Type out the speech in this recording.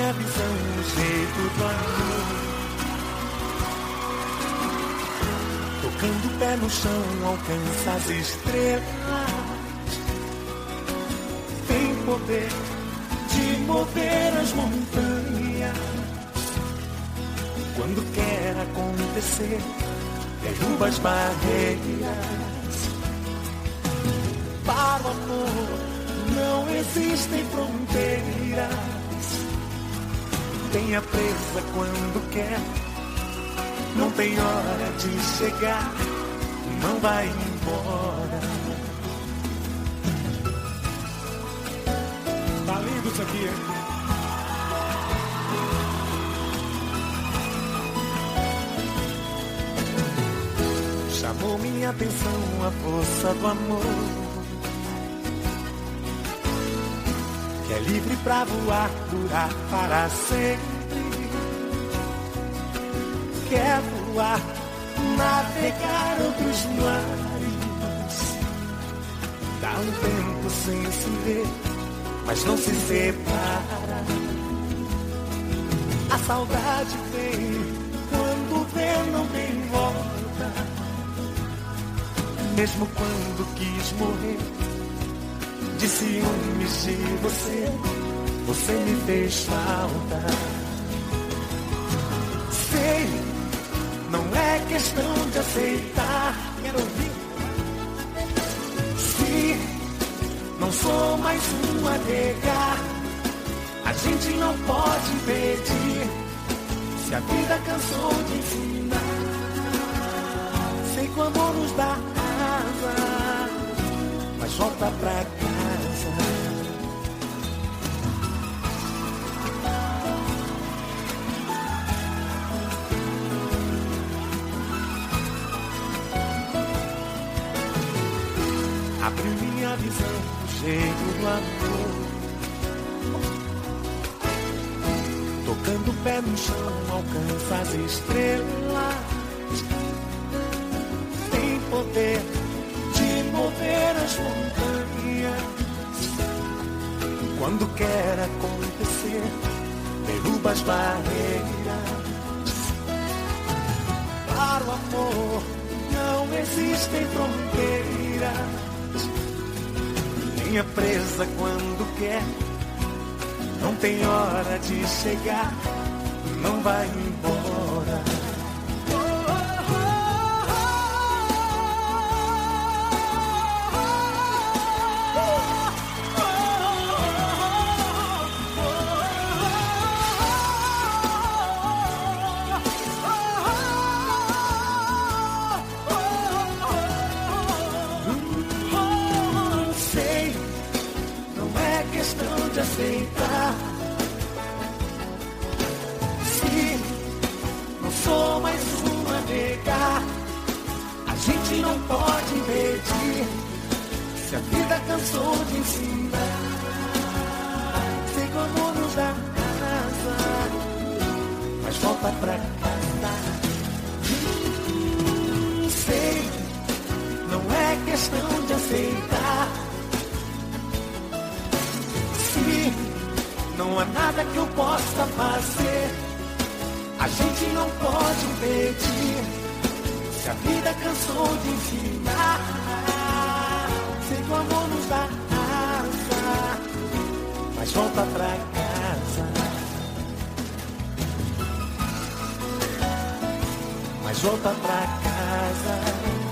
minha visão, o jeito do amor. Tocando o pé no chão, alcança as estrelas. Tem poder de mover as montanhas. Quando quer acontecer, derruba as barreiras. Para o amor não existem fronteiras. Tenha presa quando quer, não tem hora de chegar, não vai embora. Tá lindo isso aqui, hein? Chamou minha atenção a força do amor, que é livre pra voar, durar para sempre. Quer voar, navegar outros mares. Dá um tempo sem se ver, mas não se separa. A saudade vem, quando vê não tem volta. Mesmo quando quis morrer, de ciúmes de você, você me fez falta. Sei, não é questão de aceitar. Quero ouvir. Se não sou mais um a negar, a gente não pode impedir. Se a vida cansou de ensinar, sei que o amor nos dá asa, mas volta pra casa. Abre minha visão, o jeito do amor. Tocando o pé no chão, alcança as estrelas. Tem poder de mover as montanhas. Quando quer acontecer, derruba as barreiras. Para o amor não existem fronteiras. Tenha presa quando quer, não tem hora de chegar, não vai embora. De aceitar. Se não sou mais um a negar, a gente não pode impedir. Se a vida cansou de ensinar, sei como nos dá asa, mas volta pra casa. Sei, não é questão de aceitar. Não há nada que eu possa fazer, a gente não pode impedir. Se a vida cansou de ensinar, sei que o amor nos dá asa, mas volta pra casa. Mas volta pra casa.